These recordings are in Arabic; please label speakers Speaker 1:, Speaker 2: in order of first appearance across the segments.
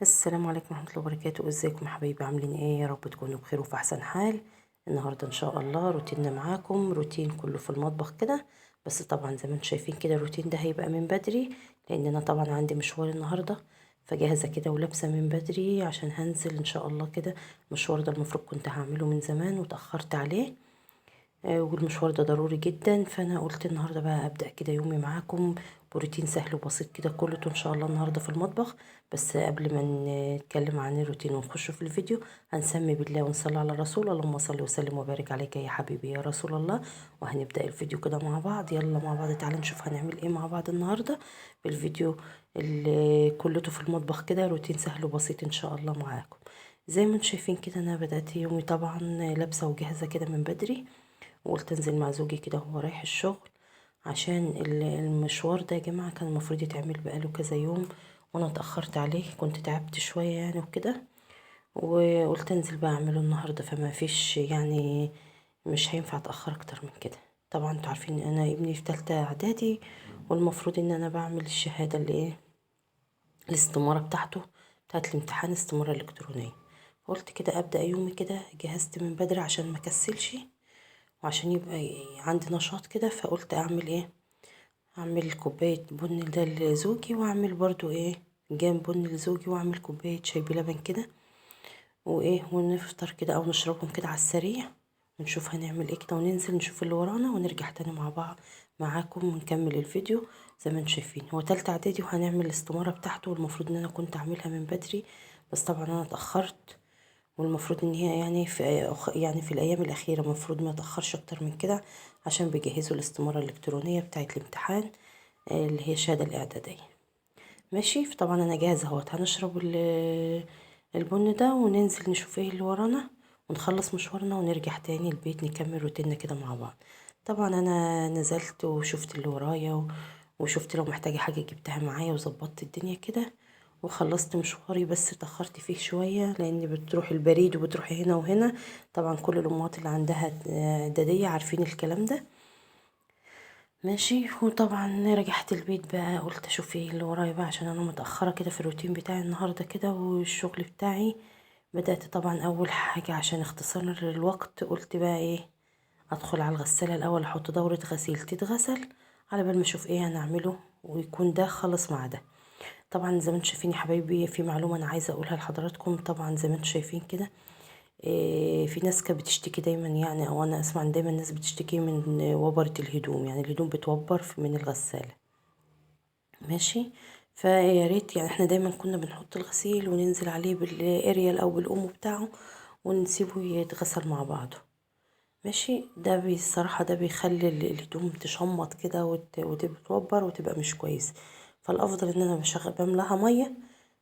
Speaker 1: السلام عليكم ورحمة الله وبركاته. ازيكم يا حبايبي؟ عاملين ايه؟ يا رب تكونوا بخير وفي احسن حال. النهارده ان شاء الله روتيننا معاكم روتين كله في المطبخ كده. بس طبعا زي ما انتم شايفين كده الروتين ده هيبقى من بدري، لان انا طبعا عندي مشوار النهارده، فجاهزة كده ولابسة من بدري عشان هنزل ان شاء الله كده. المشوار ده المفروض كنت هعمله من زمان وتأخرت عليه. والمشوار ده ضروري جدا، فانا قلت النهارده بقى ابدا كده يومي معاكم بروتين سهل وبسيط كده كله ان شاء الله النهارده في المطبخ. بس قبل ما نتكلم عن الروتين ونخش في الفيديو، هنسمي بالله ونصلي على الرسول. اللهم صل وسلم وبارك عليك يا حبيبي يا رسول الله. وهنبدا الفيديو كده مع بعض. يلا مع بعض تعالى نشوف هنعمل ايه مع بعض النهارده بالفيديو اللي كلته في المطبخ كده روتين سهل وبسيط ان شاء الله معاكم. زي ما انتم شايفين كده انا بدات يومي طبعا لابسه وجاهزه كده من بدري، وقلت انزل مع زوجي كده وهو رايح الشغل، عشان المشوار ده يا جماعة كان المفروض يتعمل بقاله كذا يوم، وانا اتأخرت عليه، كنت تعبت شوية يعني وكده، وقلت انزل بقى اعمله النهاردة، فما فيش يعني مش هينفع اتأخر اكتر من كده. طبعا انتوا عارفين ان انا ابني في تالتة اعدادي، والمفروض ان انا بعمل الشهادة اللي ايه، الاستمارة بتاعته، بتاعت الامتحان، استمارة الكترونية. قلت كده ابدأ يومي كده، جهزت من بدري عشان ما كسلش، وعشان يبقى عندي نشاط كده. فقلت اعمل ايه، اعمل كوباية بن ده لزوجي، واعمل برضو ايه جنب بن لزوجي، واعمل كوباية شاي بلبن كده وايه، ونفطر كده او نشربهم كده على السريع، ونشوف هنعمل ايه كده، وننزل نشوف اللي ورانا ونرجع تاني مع بعض معاكم ونكمل الفيديو. زي ما انتم شايفين هو تالتة اعدادي وهنعمل الاستمارة بتاعته، والمفروض ان انا كنت اعملها من بدري، بس طبعا انا اتأخرت. والمفروض ان هي يعني في الايام الاخيره المفروض ما اتاخرش اكتر من كده، عشان بيجهزوا الاستماره الالكترونيه بتاعه الامتحان، اللي هي الشهاده الاعداديه. ماشي، فطبعا انا جاهزه اهوت، هنشرب البن ده وننزل نشوف ايه اللي ورانا، ونخلص مشوارنا ونرجع تاني البيت نكمل روتيننا كده مع بعض. طبعا انا نزلت وشفت اللي ورايا وشفت لو محتاجه حاجه جبتها معايا وظبطت الدنيا كده، وخلصت مشواري. بس اتأخرت فيه شوية لأن بتروح البريد وبتروحي هنا وهنا. طبعا كل الأمهات اللي عندها إعدادية عارفين الكلام ده. ماشي، وطبعا رجعت البيت بقى، قلت اشوف ايه اللي ورايا بقى، عشان انا متأخرة كده في الروتين بتاعي النهاردة كده والشغل بتاعي. بدأت طبعا اول حاجة عشان اختصار الوقت، قلت بقى ايه، ادخل على الغسالة الاول، احط دورة غسيل تتغسل على بال ما اشوف ايه هنعمله ويكون ده خلص مع ده. طبعا زي ما انتم شايفين يا حبايبي، في معلومة انا عايزة اقولها لحضراتكم. طبعا زي ما انتم شايفين كده، في ناس كانت بتشتكي دايما يعني، او انا اسمع ان دايما الناس بتشتكي من وبرة الهدوم، يعني الهدوم بتوبر من الغسالة. ماشي، فيا ريت يعني احنا دايما كنا بنحط الغسيل وننزل عليه بالاريال او بالأم بتاعه، ونسيبه يتغسل مع بعضه. ماشي، ده بصراحة ده بيخلي الهدوم تشمط كده وتبقى توبر وتبقى مش كويس. فالافضل ان انا بملاها مية،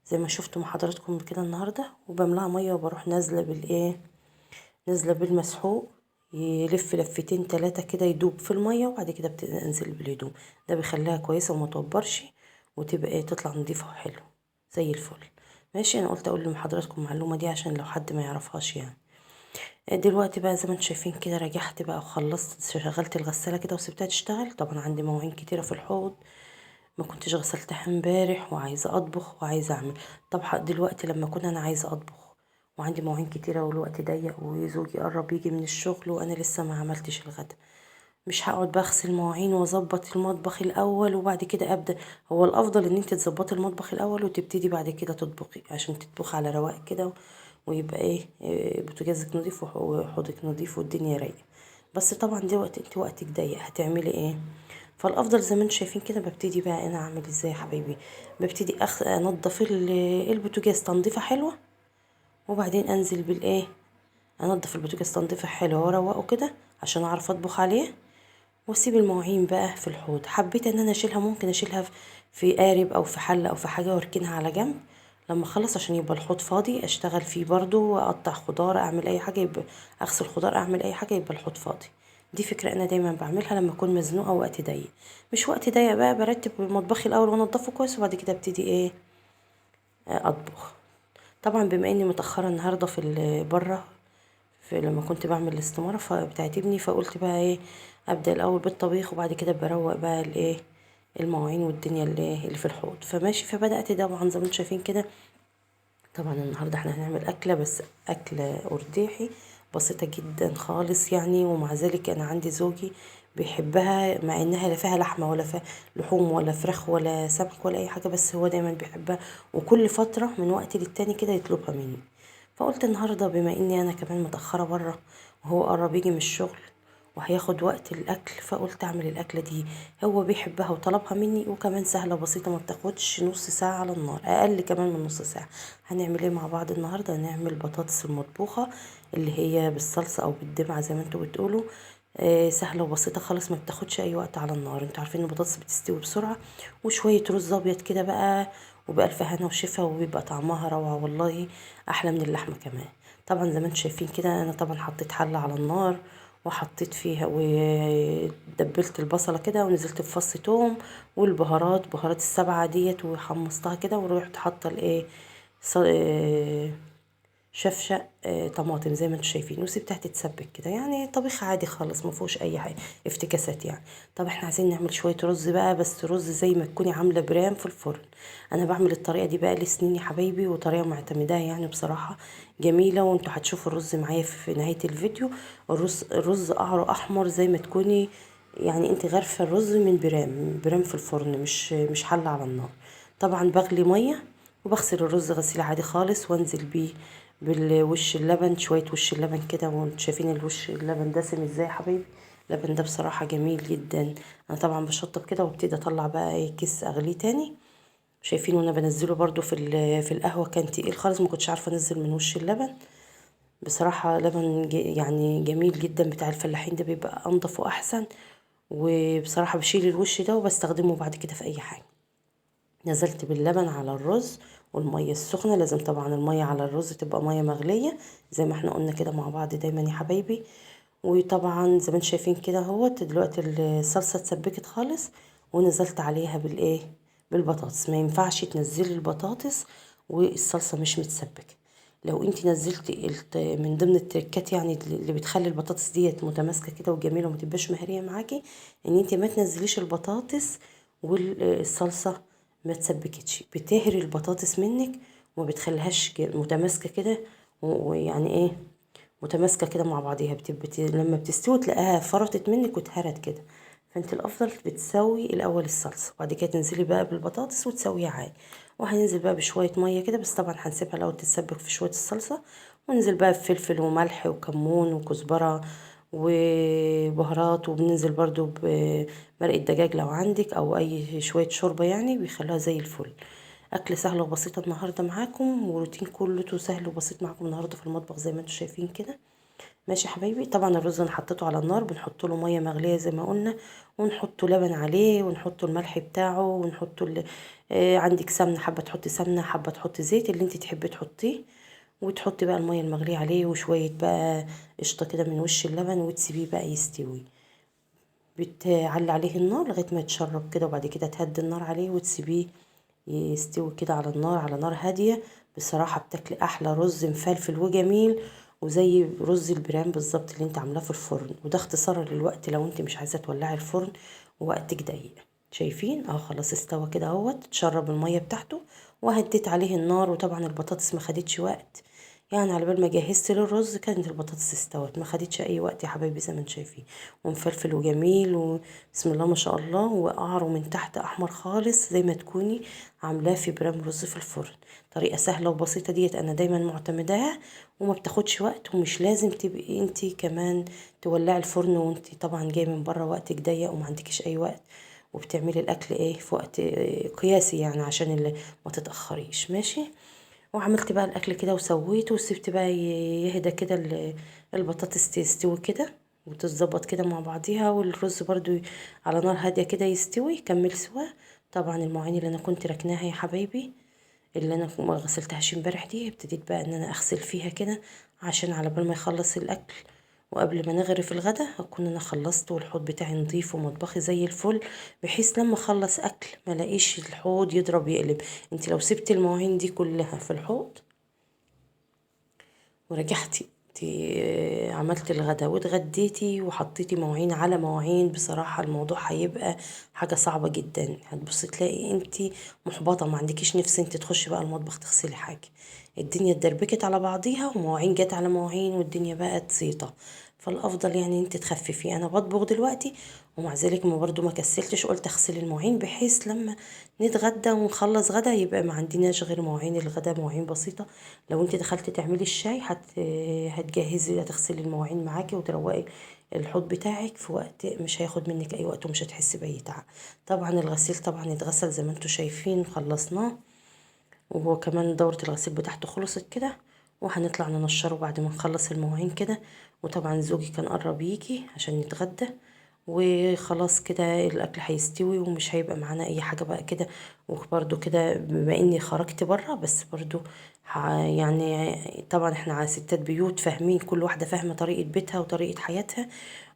Speaker 1: زي ما شفتوا مع حضراتكم كده النهاردة، وبملاها مية وبروح نازلة بالايه، نازلة بالمسحوق، يلف لفتين تلاتة كده يدوب في المية، وبعد كده انزل بالهدوم. ده بيخليها كويسة وما توبرش، وتبقى ايه، تطلع نضيفة وحلو زي الفل. ماشي، انا قلت اقول لحضراتكم المعلومة دي عشان لو حد ما يعرفهاش يعني. دلوقتي بقى زي ما انتم شايفين كده، رجعت بقى وخلصت، شغلت الغسالة كده وسبتها تشتغل. طبعا عندي مواعين كتيرة في الحوض ما كنتش غسلتها امبارح، وعايزة اطبخ وعايزة اعمل. طبعا دلوقتي لما كنا انا عايزة اطبخ وعندي مواعين كتيرة والوقت ضيق وزوجي قرب يجي من الشغل وانا لسه ما عملتش الغدا، مش هقعد بغسل مواعين واظبط المطبخ الاول وبعد كده ابدا. هو الافضل ان انت تظبطي المطبخ الاول وتبتدي بعد كده تطبخي، عشان تطبخي على رواق كده، ويبقى ايه، بوتاجازك نضيف وحوضك نضيف والدنيا رايقه. بس طبعا دي وقت انت وقتك ضيق هتعملي ايه؟ فالافضل زي ما انتم شايفين كده، ببتدي بقى انا اعمل ازاي يا حبايبي. ببتدي انضف البوتاجاز تنظيفه حلوه، وبعدين انزل بالايه، انضف البوتاجاز تنظيفه حلوه واروقه كده عشان اعرف اطبخ عليه، واسيب المواعين بقى في الحوض. حبيت ان انا اشيلها، ممكن اشيلها في قارب او في حله او في حاجه واركنها على جنب لما اخلص، عشان يبقى الحوض فاضي اشتغل فيه برضو، واقطع خضار، اعمل اي حاجه، يبقى اغسل خضار، اعمل اي حاجه، يبقى الحوض فاضي. دي فكره انا دايما بعملها لما اكون مزنوقه وقت ضيق. مش وقت ضيق بقى، برتب مطبخي الاول وانضفه كويس، وبعد كده ابتدي ايه، اطبخ. طبعا بما اني متاخره النهارده في بره، في لما كنت بعمل الاستمارة بتاعت ابني، فقلت بقى ايه، ابدأ الاول بالطبيخ وبعد كده بروق بقى الايه، المواعين والدنيا اللي في الحوض. فماشي، فبدأت طبعا زي ما انتم شايفين كده، طبعا النهارده احنا هنعمل اكله، بس اكله ارداحي بسيطه جدا خالص يعني، ومع ذلك انا عندي زوجي بيحبها، مع انها لا فيها لحمه ولا فيها لحوم ولا فراخ ولا سمك ولا اي حاجه، بس هو دايما بيحبها، وكل فتره من وقت للتاني كده يطلبها مني. فقلت النهارده بما اني انا كمان متاخره بره، وهو قرب يجي من الشغل وهياخد وقت الاكل، فقلت اعمل الاكله دي. هو بيحبها وطلبها مني، وكمان سهله وبسيطه، ما بتاخدش نص ساعه على النار، اقل كمان من نص ساعه. هنعمل ايه مع بعض النهارده؟ هنعمل بطاطس المطبوخه اللي هي بالصلصه او بالدمعه زي ما انتوا بتقولوا. سهله وبسيطه خالص، ما بتاخدش اي وقت على النار. انتوا عارفين ان البطاطس بتستوي بسرعه، وشويه رز ابيض كده بقى، وبألف هنا وشفا، وبيبقى طعمها روعه والله، احلى من اللحمه كمان. طبعا زي ما انتم شايفين كده، انا طبعا حطيت حله على النار، وحطيت فيها ودبلت البصله كده، ونزلت بفص توم والبهارات، بهارات السبعه ديت، وحمصتها كده، ورحت حاطه الايه، شفشق طماطم زي ما انتم شايفين، وسبتها تتسبك كده، يعني طبيخ عادي خالص، ما فيهوش اي حاجه افتكاسات يعني. طب احنا عايزين نعمل شويه رز بقى، بس رز زي ما تكوني عامله برام في الفرن. انا بعمل الطريقه دي بقى لي سنين يا حبايبي، وطريقه معتمداها يعني بصراحه جميله، وانتوا هتشوفوا الرز معايا في نهايه الفيديو. الرز قعره احمر زي ما تكوني يعني انت غارفه الرز من برام في الفرن، مش حله على النار. طبعا بغلي ميه، وبغسل الرز غسيل عادي خالص، وانزل بيه بالوش اللبن، شوية وش اللبن كده، وانتوا شايفين الوش اللبن دسم ازاي يا حبايبي. اللبن ده بصراحة جميل جدا. انا طبعا بشطب كده، وابتدي اطلع بقى ايه كيس اغليه تاني. شايفين وانا بنزله برضو في القهوة كان تقيل خالص، ما كنتش عارفة انزل من وش اللبن. بصراحة لبن يعني جميل جدا، بتاع الفلاحين ده بيبقى انضف واحسن. وبصراحة بشيل الوش ده وبستخدمه بعد كده في اي حاجة. نزلت باللبن على الرز والمية السخنة، لازم طبعا المية على الرز تبقى مية مغلية زي ما احنا قلنا كده مع بعض دايما يا حبايبي. وطبعا زي ما انتم شايفين كده اهوت، دلوقتي الصلصة اتسبكت خالص، ونزلت عليها بالايه، بالبطاطس. ما ينفعش تنزلي البطاطس والصلصة مش متسبكة. لو انت نزلتي من ضمن التركات يعني اللي بتخلي البطاطس ديت متماسكه كده وجميله وما تبقاش مهريه معاكي، ان انت ما تنزليش البطاطس والصلصه ما تسبكتش، بتهري البطاطس منك وما بتخليهاش متماسكه كده، ويعني ايه، متماسكه كده مع بعضيها. لما بتستوي تلاقيها فرطت منك واتهرت كده. فانت الافضل بتسوي الاول الصلصه، وبعد كده تنزلي بقى بالبطاطس وتسويها عادي. وهننزل بقى بشويه ميه كده، بس طبعا هنسيبها الاول تتسبك في شويه الصلصه. وننزل بقى بفلفل وملح وكمون وكزبره وبهارات، وبننزل برضو بمرقه دجاج لو عندك، او اي شويه شوربه يعني بيخلوها زي الفل. اكل سهله وبسيطه النهارده معاكم، وروتين كله سهل وبسيط معاكم النهارده في المطبخ زي ما انتم شايفين كده. ماشي يا حبايبي. طبعا الرز انا حطيته على النار، بنحط له ميه مغليه زي ما قلنا، ونحط لبن عليه، ونحط الملح بتاعه، ونحط عندك سمنه، حابه تحطي سمنه، حابه تحطي زيت، اللي انت تحبي تحطيه. وتحطي بقى الميه المغليه عليه، وشويه بقى قشطه كده من وش اللبن، وتسيبيه بقى يستوي. بتعلي عليه النار لغايه ما يتشرب كده، وبعد كده تهدي النار عليه وتسيبيه يستوي كده على النار، على نار هاديه. بصراحه بتاكلي احلى رز مفلفل وجميل، وزي رز البرام بالظبط اللي انت عاملاه في الفرن. وده اختصار للوقت لو انت مش عايزه تولعي الفرن ووقتك ضيق. شايفين خلاص استوى كده اهوت، تشرب الميه بتاعته، وهديت عليه النار. وطبعا البطاطس ما خدتش وقت، يعني على بال ما جهزت للرز كانت البطاطس استوت، ما خدتش اي وقت يا حبايبي زي ما انتم شايفين. ومفلفل وجميل، وبسم الله ما شاء الله، وقعره من تحت احمر خالص زي ما تكوني عاملاه في برام رز في الفرن. طريقه سهله وبسيطه ديت، انا دايما معتمداها، وما بتاخدش وقت، ومش لازم تبقي انت كمان تولعي الفرن وانت طبعا جاي من بره وقتك ضيق وما عندكش اي وقت، وبتعملي الاكل ايه في وقت قياسي يعني، عشان اللي ما تتاخريش. ماشي. وعملت بقى الاكل كده وسويته، وسبت بقى يهدى كده البطاطس تستوي كده وتتظبط كده مع بعضيها، والرز برضو على نار هاديه كده يستوي يكمل سوا. طبعا المواعين اللي انا كنت ركناها يا حبايبي، اللي انا ما غسلتهاش امبارح دي، ابتديت بقى ان انا اغسل فيها كده، عشان على بال ما يخلص الاكل وقبل ما نغرف الغدا اكون انا خلصت، والحوض بتاعي نظيف ومطبخي زي الفل، بحيث لما اخلص اكل ما الاقيش الحوض يضرب يقلب. انت لو سبتي المواعين دي كلها في الحوض ورجعتي عملت الغدا واتغديتي وحطيتي مواعين على مواعين، بصراحة الموضوع هيبقى حاجة صعبة جدا. هتبصي تلاقي انتي محبطة، ما عندكيش نفس انتي تخشي بقى المطبخ تغسلي حاجة. الدنيا اتدربكت على بعضيها ومواعين جت على مواعين والدنيا بقت زيطة. فالافضل يعني انت تخففي. انا بطبخ دلوقتي ومع ذلك ما كسلتش، قلت اغسل المواعين بحيث لما نتغدى ونخلص غدا يبقى ما عندناش غير مواعين الغدا، مواعين بسيطة. لو انت دخلتي تعملي الشاي هتجهزي، هتغسلي المواعين معاكي وتروقي الحوض بتاعك في وقت، مش هياخد منك اي وقت ومش هتحسي باي تعب. طبعا الغسيل طبعا اتغسل زي ما انتوا شايفين، خلصناه. وهو كمان دورة الغسيل بتاعته خلصت كده، وهنطلع ننشره بعد ما نخلص المواعين كده. وطبعا زوجي كان قرب يجي عشان نتغدى، وخلاص كده الاكل هيستوي ومش هيبقى معانا اي حاجه بقى كده. وبرده كده بما اني خرجت بره، بس برضو يعني طبعا احنا على ستات بيوت فاهمين، كل واحده فاهمه طريقه بيتها وطريقه حياتها،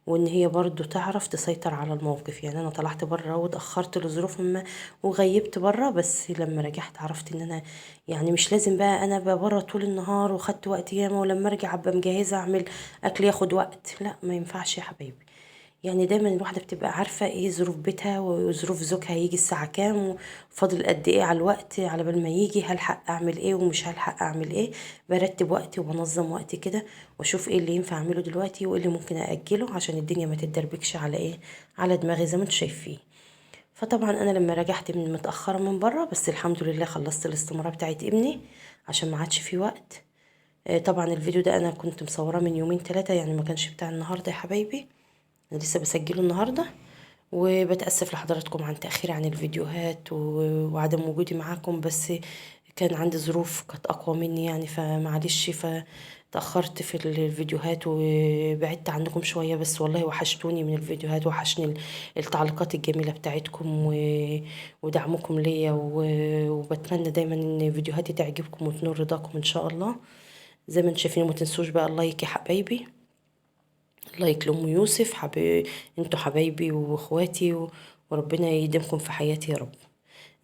Speaker 1: وان هي برضو تعرف تسيطر على الموقف. يعني انا طلعت بره واتاخرت لظروف ما وغيبت بره، بس لما رجعت عرفت ان انا يعني مش لازم بقى انا بقى بره طول النهار وخدت وقت ياما ولما ارجع ابقى مجهزه اعمل اكل ياخد وقت. لا، ما ينفعش يا حبايبي. يعني دايما الواحدة بتبقى عارفة ايه ظروف بيتها وظروف زوجها، هيجي الساعة كام وفاضل قد ايه على الوقت على بال ما يجي، هلحق اعمل ايه ومش هلحق اعمل ايه. برتب وقتي وبنظم وقتي كده، واشوف ايه اللي ينفع اعمله دلوقتي وايه اللي ممكن اجله عشان الدنيا ما تتدربكش على ايه، على دماغي زي ما انتوا شايفين. فطبعا انا لما رجعت من متأخرة من بره، بس الحمد لله خلصت الاستمارة بتاعت ابني عشان ما عادش في وقت. طبعا الفيديو ده انا كنت مصوراه من يومين ثلاثة، يعني ما كانش بتاع النهاردة يا حبايبي، انا لسه بسجله النهارده. وبتأسف لحضراتكم عن تأخير عن الفيديوهات وعدم وجودي معاكم، بس كان عندي ظروف كانت أقوى مني يعني، فمعلش فتأخرت في الفيديوهات وبعدت عنكم شوية. بس والله وحشتوني من الفيديوهات، وحشني التعليقات الجميلة بتاعتكم ودعمكم ليا، وبتمنى دايما ان فيديوهاتي تعجبكم وتنور رضاكم ان شاء الله. زي ما انتم شايفين، وما تنسوش بقى اللايك يا حبايبي، لايك لأم يوسف. انتوا حبايبي واخواتي وربنا يديمكم في حياتي يا رب.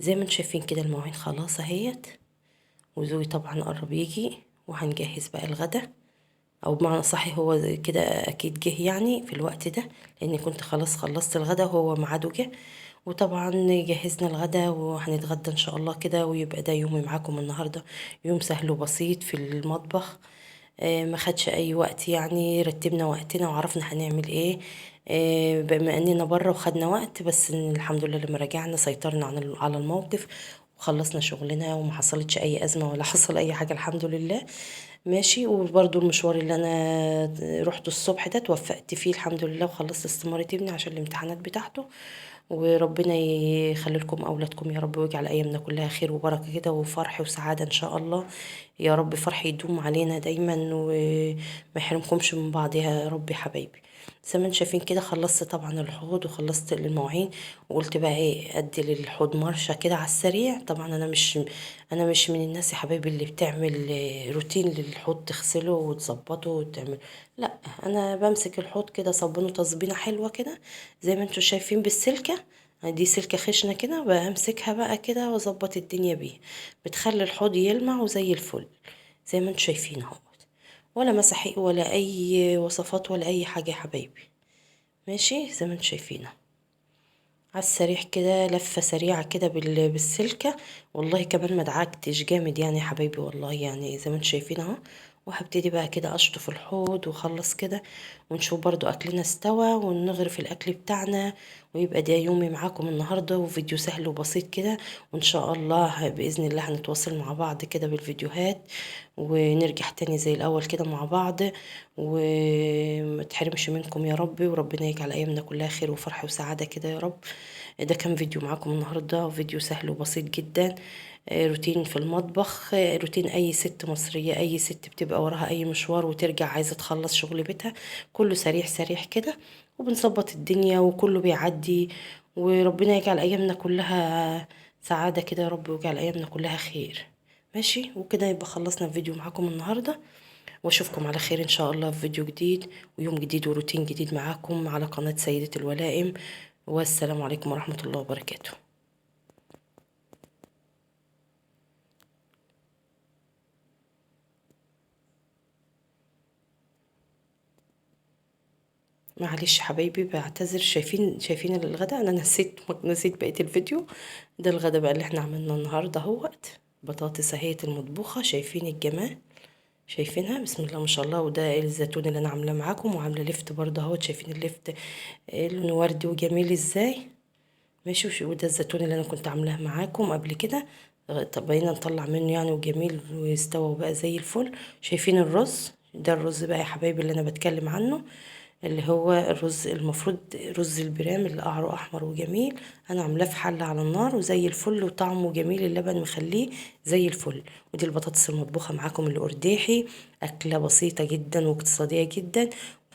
Speaker 1: زي ما انتوا شايفين كده المواعين خلاص اهيت، وزوي طبعا قرب يجي وهنجهز بقى الغدا، او بمعنى صحيح هو كده اكيد جه يعني في الوقت ده، لاني كنت خلاص خلصت الغدا وهو ميعاده جه. وطبعا جهزنا الغدا وهنتغدى ان شاء الله كده، ويبقى ده يومي معاكم النهارده، يوم سهل وبسيط في المطبخ. ما خدش اي وقت يعني، رتبنا وقتنا وعرفنا هنعمل ايه. بما اننا بره وخدنا وقت، بس الحمد لله لما رجعنا سيطرنا على الموقف وخلصنا شغلنا وما حصلتش اي ازمه ولا حصل اي حاجه الحمد لله. ماشي. وبرضو المشوار اللي انا رحته الصبح ده توفقت فيه الحمد لله، وخلصت استمارة ابني عشان الامتحانات بتاعته. وربنا يخلي لكم اولادكم يا رب، ويجعل ايامنا كلها خير وبركه كده وفرح وسعاده ان شاء الله. يا رب فرح يدوم علينا دايما وما يحرمكمش من بعض يا رب يا حبايبي. زي ما انتم شايفين كده خلصت طبعا الحوض وخلصت المواعين، وقلت بقى ايه ادي للحوض مرشه كده على السريع. طبعا انا مش من الناس يا حبايبي اللي بتعمل روتين للحوض تغسله وتظبطه وتعمل. لا، انا بمسك الحوض كده صبنه تصبينه حلوه كده زي ما انتم شايفين بالسلكه. دي سلكه خشنه كده، بمسكها بقى كده واظبط الدنيا بيها، بتخلي الحوض يلمع وزي الفل زي ما انتم شايفين اهو. ولا مسحيق ولا اي وصفات ولا اي حاجه يا حبايبي. ماشي زي ما انتم شايفين على السريع كده، لفة سريعة كده بالسلكة. والله كمان ما دعكتش جامد يعني يا حبايبي، والله يعني زي ما انتم شايفين اهو. وهبتدي بقى كده اشطف الحوض واخلص كده، ونشوف برضو اكلنا استوى ونغرف الاكل بتاعنا. ويبقى ده يومي معاكم النهاردة، وفيديو سهل وبسيط كده. وان شاء الله بإذن الله هنتواصل مع بعض كده بالفيديوهات، ونرجع تاني زي الاول كده مع بعض. وما تحرمش منكم يا رب، وربنا يجعل ايامنا كلها خير وفرح وسعادة كده يا رب. ده كان فيديو معاكم النهاردة، فيديو سهل وبسيط جدا. روتين في المطبخ، روتين اي ست مصرية، اي ست بتبقى وراها اي مشوار وترجع عايزة تخلص شغل بيتها، كله سريع سريع كده، وبنظبط الدنيا وكله بيعدي. وربنا يجعل ايامنا كلها سعادة كده يا رب، ويجعل ايامنا كلها خير. ماشي. وكده يبقى خلصنا الفيديو معاكم النهاردة، واشوفكم على خير ان شاء الله في فيديو جديد ويوم جديد وروتين جديد معاكم على قناة سيدة الولائم. والسلام عليكم ورحمة الله وبركاته. معلش حبايبي بعتذر. شايفين الغدا، انا نسيت بقية الفيديو. ده الغدا بقى اللي احنا عملناه النهارده اهوت. بطاطس اهيت المطبوخه، شايفين الجمال؟ شايفينها؟ بسم الله ما شاء الله. وده الزيتون اللي انا عاملاه معاكم، وعامله لفت برضه اهوت. شايفين اللفت لونه وردي وجميل ازاي؟ ماشي. وده الزيتون اللي انا كنت عاملاه معاكم قبل كده. طب بقينا نطلع منه يعني، وجميل ويستوى بقى زي الفل. شايفين الرز؟ ده الرز بقى يا حبايبي اللي انا بتكلم عنه، اللي هو الرز المفروض رز البرام اللي قعره احمر وجميل. انا عاملاه في حله على النار وزي الفل، وطعمه جميل، اللبن مخليه زي الفل. ودي البطاطس المطبوخه معاكم الارداحي. اكله بسيطه جدا واقتصاديه جدا،